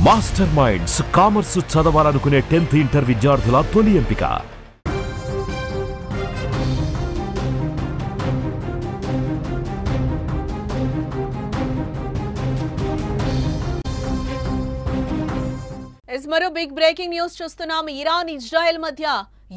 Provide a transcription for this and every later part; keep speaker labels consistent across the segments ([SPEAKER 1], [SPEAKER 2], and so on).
[SPEAKER 1] Master minds commerce చదవాలనుకునే 10th inter విద్యార్థుల తొలి ఎంపిక.
[SPEAKER 2] మరో బిగ్ బ్రేకింగ్ న్యూస్ చూస్తున్నాం. ఇరాన్ ఇజ్రాయెల్ మధ్య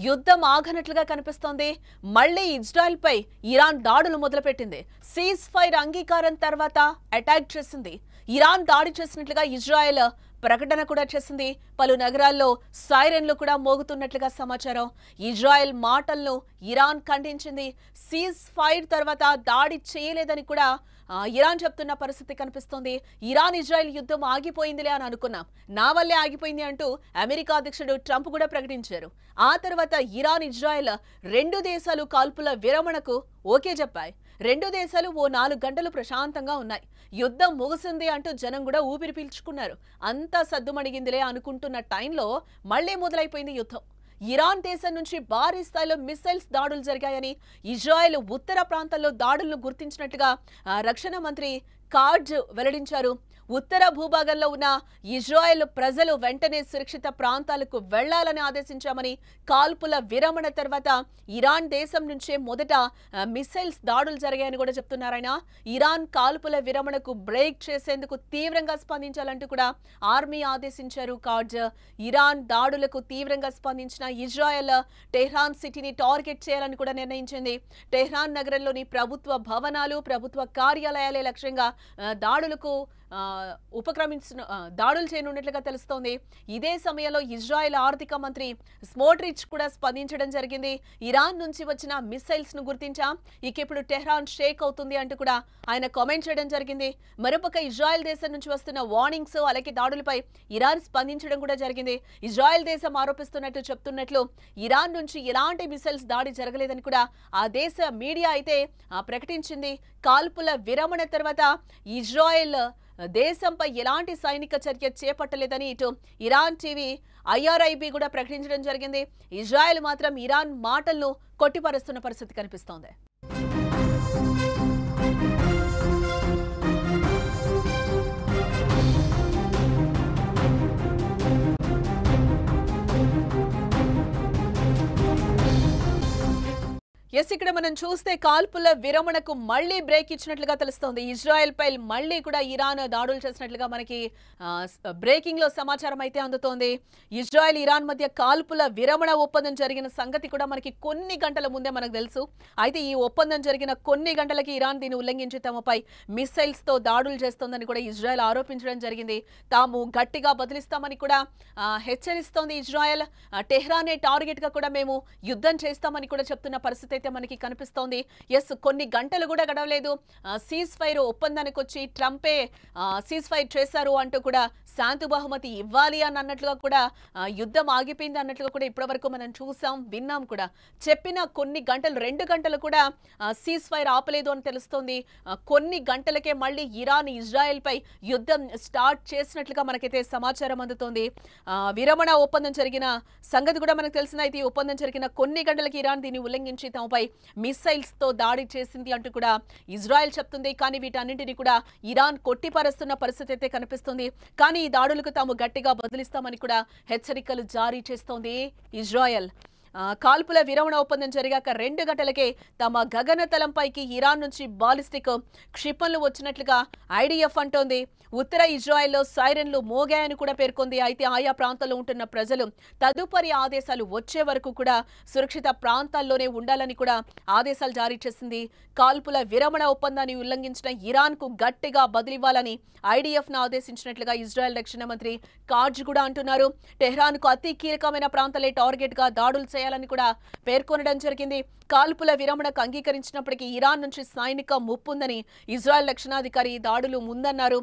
[SPEAKER 2] యుద్ధం ఆగనట్లుగా కనిపిస్తోంది. మళ్లీ ఇజ్రాయెల్ పై ఇరాన్ దాడులు మొదలుపెట్టింది. సీజ్ ఫైర్ అంగీకారం తర్వాత అటాక్ చేసింది. ఇరాన్ దాడి చేసినట్లుగా ఇజ్రాయెల్ ప్రకటన కూడా చేసింది. పలు నగరాల్లో సైరన్లు కూడా మోగుతున్నట్లుగా సమాచారం. ఇజ్రాయెల్ మాటలను ఇరాన్ ఖండించింది. సీజ్ ఫైర్ తర్వాత దాడి చేయలేదని కూడా ఇరాన్ చెప్తున్న పరిస్థితి కనిపిస్తోంది. ఇరాన్ ఇజ్రాయెల్ యుద్ధం ఆగిపోయిందిలే అని అనుకున్నాం, నా వల్లే ఆగిపోయింది అంటూ అమెరికా అధ్యక్షుడు ట్రంప్ కూడా ప్రకటించారు. ఆ తర్వాత ఇరాన్ ఇజ్రాయెల్ రెండు దేశాలు కాల్పుల విరమణకు ఓకే చెప్పాయి. రెండు దేశాలు ఓ 4 గంటలు ప్రశాంతంగా ఉన్నాయి. యుద్ధం ముగిసింది అంటూ జనం కూడా ఊపిరి పీల్చుకున్నారు. అంతా సద్దుమణిగిందిలే అనుకుంటున్న టైంలో మళ్లీ మొదలైపోయింది యుద్ధం. ఇరాన్ దేశం నుంచి భారీ స్థాయిలో మిసైల్స్ దాడులు జరిగాయని, ఇజ్రాయెల్ ఉత్తర ప్రాంతాల్లో దాడులను గుర్తించినట్లుగా రక్షణ మంత్రి కార్జ్ వెల్లడించారు. ఉత్తర భూభాగంలో ఉన్న ఇజ్రాయెల్ ప్రజలు వెంటనే సురక్షిత ప్రాంతాలకు వెళ్లాలని ఆదేశించామని, కాల్పుల విరమణ తర్వాత ఇరాన్ దేశం నుంచే మొదట మిసైల్స్ దాడులు జరిగాయని కూడా చెప్తున్నారాయన. ఇరాన్ కాల్పుల విరమణకు బ్రేక్ చేసేందుకు తీవ్రంగా స్పందించాలంటూ కూడా ఆర్మీ ఆదేశించారు కార్జ్. ఇరాన్ దాడులకు తీవ్రంగా స్పందించిన ఇజ్రాయెల్ టెహ్రాన్ సిటీని టార్గెట్ చేయాలని కూడా నిర్ణయించింది. టెహ్రాన్ నగరంలోని ప్రభుత్వ భవనాలు, ప్రభుత్వ కార్యాలయాలే లక్ష్యంగా దాడులకు దాడులు చేయనున్నట్లుగా తెలుస్తోంది. ఇదే సమయంలో ఇజ్రాయెల్ ఆర్థిక మంత్రి స్మోట్రిచ్ కూడా స్పందించడం జరిగింది. ఇరాన్ నుంచి వచ్చిన మిసైల్స్ ను గుర్తించాం, ఇక ఇప్పుడు టెహ్రాన్ షేక్ అవుతుంది అంటూ కూడా ఆయన కామెంట్ చేయడం జరిగింది. మరోపక్క ఇజ్రాయెల్ దేశం నుంచి వస్తున్న వార్నింగ్స్, అలాగే దాడులపై ఇరాన్ స్పందించడం కూడా జరిగింది. ఇజ్రాయెల్ దేశం ఆరోపిస్తున్నట్టు చెప్తున్నట్లు ఇరాన్ నుంచి ఎలాంటి మిసైల్స్ దాడి జరగలేదని కూడా ఆ దేశ మీడియా అయితే ప్రకటించింది. కాల్పుల విరమణ తర్వాత ఇజ్రాయెల్ దేశంపై ఎలాంటి సైనిక చర్య చేపట్టలేదని ఇటు ఇరాన్ టీవీ IRIB కూడా ప్రకటించడం జరిగింది. ఇజ్రాయెల్ మాత్రం ఇరాన్ మాటలను కొట్టిపరుస్తున్న పరిస్థితి కనిపిస్తోంది. ఇక్కడ మనం చూస్తే కాల్పుల విరమణకు మళ్లీ బ్రేక్ ఇచ్చినట్లుగా తెలుస్తోంది. ఇజ్రాయెల్ పై మళ్లీ కూడా ఇరాన్ దాడులు చేసినట్లుగా మనకి బ్రేకింగ్ లో సమాచారం అయితే అందుతోంది. ఇజ్రాయెల్ ఇరాన్ మధ్య కాల్పుల విరమణ ఒప్పందం జరిగిన సంగతి కూడా మనకి కొన్ని గంటల ముందే మనకు తెలుసు. అయితే ఈ ఒప్పందం జరిగిన కొన్ని గంటలకి ఇరాన్ దీన్ని ఉల్లంఘించి తమపై మిసైల్స్ తో దాడులు చేస్తోందని కూడా ఇజ్రాయెల్ ఆరోపించడం జరిగింది. తాము గట్టిగా బదిలిస్తామని కూడా హెచ్చరిస్తోంది ఇజ్రాయెల్. టెహ్రానే టార్గెట్ గా కూడా మేము యుద్ధం చేస్తామని కూడా చెప్తున్న పరిస్థితి అయితే మనకి కనిపిస్తోంది. కొన్ని గంటలు కూడా గడవలేదు సీజ్ ఫైర్ ఒప్పందానికి వచ్చి ట్రంపే సీజ్ ఫైర్ చేశారు అంటూ కూడా శాంతి బహుమతి ఇవ్వాలి అని అన్నట్లుగా కూడా యుద్ధం ఆగిపోయింది అన్నట్లుగా కూడా ఇప్పటివరకు మనం చూసాం, విన్నాం కూడా. చెప్పిన కొన్ని గంటలు 2 గంటలు కూడా సీజ్ ఫైర్ ఆపలేదు అని తెలుస్తోంది. కొన్ని గంటలకే మళ్ళీ ఇరాన్ ఇజ్రాయెల్ పై యుద్ధం స్టార్ట్ చేసినట్లుగా మనకైతే సమాచారం అందుతోంది. విరమణ ఒప్పందం జరిగిన సంగతి కూడా మనకు తెలిసింది. అయితే ఈ ఒప్పందం జరిగిన కొన్ని గంటలకి ఇరాన్ దీన్ని ఉల్లంఘించి తమపై మిసైల్స్ తో దాడి చేసింది అంటూ కూడా ఇజ్రాయెల్ చెప్తుంది. కానీ వీటన్నింటినీ కూడా ఇరాన్ కొట్టిపారేస్తున్న పరిస్థితి అయితే కనిపిస్తుంది. కానీ ఈ దాడులకు తాము గట్టిగా బదులిస్తామని కూడా హెచ్చరికలు జారీ చేస్తోంది ఇజ్రాయెల్. కాల్పుల విరమణ ఒప్పందం జరిగాక 2 గంటలకే తమ గగనతలంపైకి ఇరాన్ నుంచి బాలిస్టిక్ క్షిపణులు వచ్చినట్లుగా IDF అంటోంది. ఉత్తర ఇజ్రాయెల్లో సైరన్లు మోగాయని కూడా పేర్కొంది. అయితే ఆయా ప్రాంతాల్లో ఉంటున్న ప్రజలు తదుపరి ఆదేశాలు వచ్చే వరకు కూడా సురక్షిత ప్రాంతాల్లోనే ఉండాలని కూడా ఆదేశాలు జారీ చేసింది. కాల్పుల విరమణ ఒప్పందాన్ని ఉల్లంఘించిన ఇరాన్ కు గట్టిగా బదిలివ్వాలని IDF ను ఆదేశించినట్లుగా ఇజ్రాయెల్ రక్షణ మంత్రి కార్జ్ కూడా అంటున్నారు. టెహ్రాన్ కు అతి కీలకమైన ప్రాంతాలే టార్గెట్ గా దాడులు చేయాలని కూడా పేర్కొనడం జరిగింది. కాల్పుల విరమణకు అంగీకరించినప్పటికీ ఇరాన్ నుంచి సైనిక ముప్పుందని ఇజ్రాయెల్ రక్షణాధికారి దాడులు ముందన్నారు.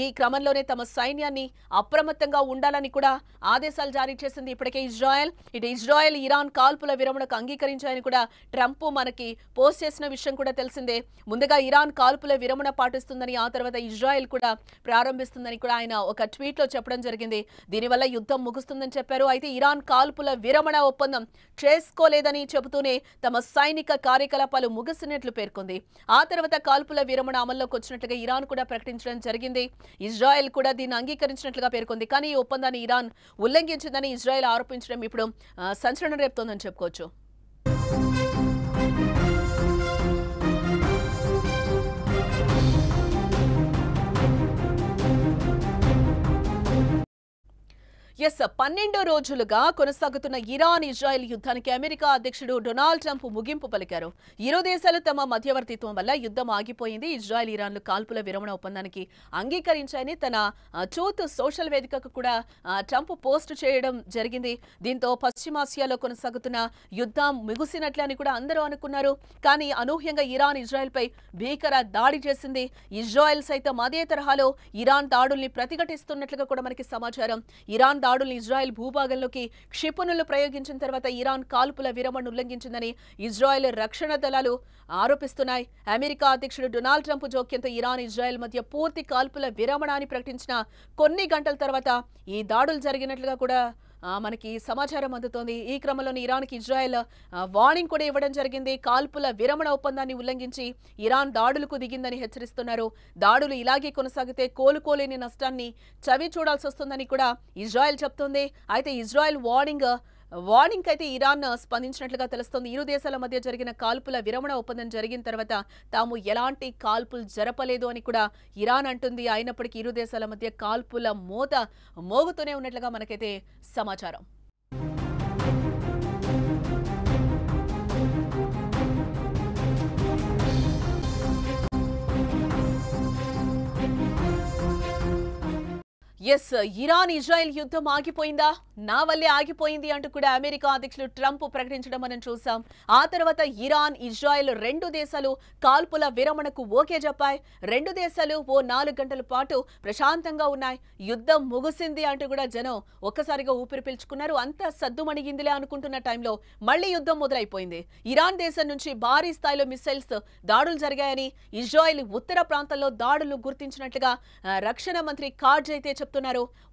[SPEAKER 2] ఈ క్రమంలోనే తమ సైన్యాన్ని అప్రమత్తంగా ఉండాలని కూడా ఆదేశాలు జారీ చేసింది ఇప్పటికే ఇజ్రాయెల్. ఇజ్రాయెల్ ఇరాన్ కాల్పుల విరమణకు అంగీకరించాయని కూడా ట్రంప్ మనకి పోస్ట్ చేసిన విషయం కూడా తెలిసిందే. ముందుగా ఇరాన్ కాల్పుల విరమణ పాటిస్తుందని, ఆ తర్వాత ఇజ్రాయెల్ కూడా ప్రారంభిస్తుందని కూడా ఆయన ఒక ట్వీట్ లో చెప్పడం జరిగింది. దీనివల్ల యుద్ధం ముగుస్తుందని చెప్పారు. అయితే ఇరాన్ కాల్పుల విరమణ ఒప్పందం చేసుకోలేదని చెబుతూనే తమ సైనిక కార్యకలాపాలు ముగిసినట్లు పేర్కొంది. ఆ తర్వాత కాల్పుల విరమణ అమల్లోకి వచ్చినట్లుగా ఇరాన్ కూడా ప్రకటించడం జరిగింది. ఇజ్రాయెల్ కూడా దీన్ని అంగీకరించినట్లుగా పేర్కొంది. కానీ ఈ ఒప్పందాన్ని ఇరాన్ ఉల్లంఘించిందని ఇజ్రాయెల్ ఆరోపించడం ఇప్పుడు సంచలనం రేపుతోందని చెప్పుకోవచ్చు. ఎస్ 12 రోజులుగా కొనసాగుతున్న ఇరాన్ ఇజ్రాయెల్ యుద్ధానికి అమెరికా అధ్యక్షుడు డొనాల్డ్ ట్రంప్ ముగింపు పలికారు. ఇరు దేశాలు తమ మధ్యవర్తిత్వం వల్ల యుద్ధం ఆగిపోయింది. ఇజ్రాయెల్ ఇరాన్లు కాల్పుల విరమణ ఒప్పందానికి అంగీకరించాయని తన ట్రూత్ సోషల్ వేదికకు కూడా ట్రంప్ పోస్ట్ చేయడం జరిగింది. దీంతో పశ్చిమాసియాలో కొనసాగుతున్న యుద్ధం ముగిసినట్లే అని కూడా అందరూ అనుకున్నారు. కానీ అనూహ్యంగా ఇరాన్ ఇజ్రాయెల్ పై భీకర దాడి చేసింది. ఇజ్రాయెల్ సైతం అదే తరహాలో ఇరాన్ దాడుల్ని ప్రతిఘటిస్తున్నట్లుగా కూడా మనకి సమాచారం. ఇరాన్ దాడుల్ని ఇజ్రాయెల్ భూభాగంలోకి క్షిపణులు ప్రయోగించిన తర్వాత ఇరాన్ కాల్పుల విరమణ ఉల్లంఘించిందని ఇజ్రాయెల్ రక్షణ దళాలు ఆరోపిస్తున్నాయి. అమెరికా అధ్యక్షుడు డొనాల్డ్ ట్రంప్ జోక్యంతో ఇరాన్ ఇజ్రాయెల్ మధ్య పూర్తి కాల్పుల విరమణ అని ప్రకటించిన కొన్ని గంటల తర్వాత ఈ దాడులు జరిగినట్లుగా కూడా మనకి సమాచారం అందుతోంది. ఈ క్రమంలోనే ఇరాన్కి ఇజ్రాయెల్ వార్నింగ్ కూడా ఇవ్వడం జరిగింది. కాల్పుల విరమణ ఒప్పందాన్ని ఉల్లంఘించి ఇరాన్ దాడులకు దిగిందని హెచ్చరిస్తున్నారు. దాడులు ఇలాగే కొనసాగితే కోలుకోలేని నష్టాన్ని చవి చూడాల్సి వస్తుందని కూడా ఇజ్రాయెల్ చెప్తోంది. అయితే ఇజ్రాయెల్ వార్నింగ్ అయితే ఇరాన్ స్పందించినట్లుగా తెలుస్తోంది. ఇరు దేశాల మధ్య జరిగిన కాల్పుల విరమణ ఒప్పందం జరిగిన తర్వాత తాము ఎలాంటి కాల్పులు జరపలేదు అని కూడా ఇరాన్ అంటుంది. అయినప్పటికీ ఇరు దేశాల మధ్య కాల్పుల మోత మోగుతూనే ఉన్నట్లుగా మనకైతే సమాచారం. ఎస్ ఇరాన్ ఇజ్రాయెల్ యుద్ధం ఆగిపోయిందా? నా వల్లే ఆగిపోయింది అంటూ కూడా అమెరికా అధ్యక్షుడు ట్రంప్ ప్రకటించడం మనం చూసాం. ఆ తర్వాత ఇరాన్ ఇజ్రాయెల్ రెండు దేశాలు కాల్పుల విరమణకు ఓకే చెప్పాయి. రెండు దేశాలు ఓ 4 గంటల పాటు ప్రశాంతంగా ఉన్నాయి. యుద్ధం ముగిసింది అంటూ కూడా జనం ఒక్కసారిగా ఊపిరి పీల్చుకున్నారు. అంతా సద్దుమణిగిందిలే అనుకుంటున్న టైంలో మళ్లీ యుద్ధం మొదలైపోయింది. ఇరాన్ దేశం నుంచి భారీ స్థాయిలో మిసైల్స్ దాడులు జరిగాయని ఇజ్రాయెల్ ఉత్తర ప్రాంతంలో దాడులు గుర్తించినట్లుగా రక్షణ మంత్రి కార్జ్ అయితే చెప్తున్నారు.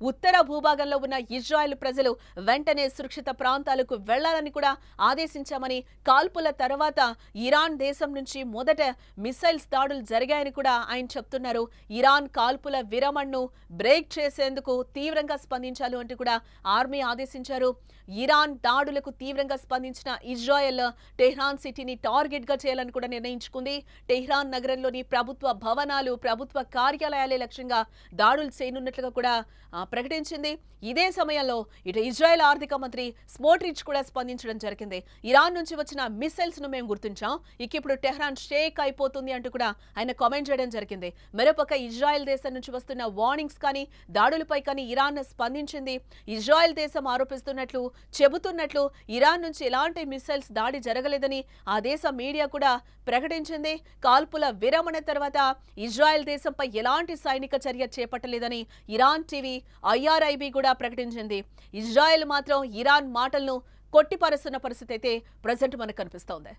[SPEAKER 2] ఉత్తర భూభాగంలో ఉన్న ఇజ్రాయెల్ ప్రజలు వెంటనే సురక్షిత ప్రాంతాలకు వెళ్లాలని కూడా ఆదేశించామని, కాల్పుల తర్వాత ఇరాన్ దేశం నుంచి మొదట మిసైల్స్ దాడులు జరిగాయని కూడా ఆయన చెప్తున్నారు. ఇరాన్ కాల్పుల విరమణను బ్రేక్ చేసేందుకు తీవ్రంగా స్పందించాలి అంటూ కూడా ఆర్మీ ఆదేశించారు. ఇరాన్ దాడులకు తీవ్రంగా స్పందించిన ఇజ్రాయెల్ టెహ్రాన్ సిటీని టార్గెట్ గా చేయాలని కూడా నిర్ణయించుకుంది. టెహ్రాన్ నగరంలోని ప్రభుత్వ భవనాలు, ప్రభుత్వ కార్యాలయాలే లక్ష్యంగా దాడులు చేయనున్నట్లుగా కూడా ప్రకటించింది. ఇదే సమయంలో ఇటు ఇజ్రాయెల్ ఆర్థిక మంత్రి స్మోట్రిచ్ కూడా స్పందించడం జరిగింది. ఇరాన్ నుంచి వచ్చిన మిసైల్స్ ను మేము గుర్తించాం, ఇక ఇప్పుడు టెహ్రాన్ షేక్ అయిపోతుంది అంటూ కూడా ఆయన కామెంట్ చేయడం జరిగింది. మరోపక్క ఇజ్రాయెల్ దేశం నుంచి వస్తున్న వార్నింగ్స్ కానీ దాడులపై కానీ ఇరాన్ స్పందించింది. ఇజ్రాయెల్ దేశం ఆరోపిస్తున్నట్లు చెబుతున్నట్లు ఇరాన్ నుంచి ఎలాంటి మిసైల్స్ దాడి జరగలేదని ఆ దేశ మీడియా కూడా ప్రకటించింది. కాల్పుల విరమణ తర్వాత ఇజ్రాయెల్ దేశంపై ఎలాంటి సైనిక చర్య చేపట్టలేదని ఇరాన్ టీవీ IRIB కూడా ప్రకటించింది. ఇజ్రాయెల్ మాత్రం ఇరాన్ మాటలను కొట్టిపారేస్తున్న పరిస్థితి అయితే ప్రజెంట్ మనకు కనిపిస్తోంది.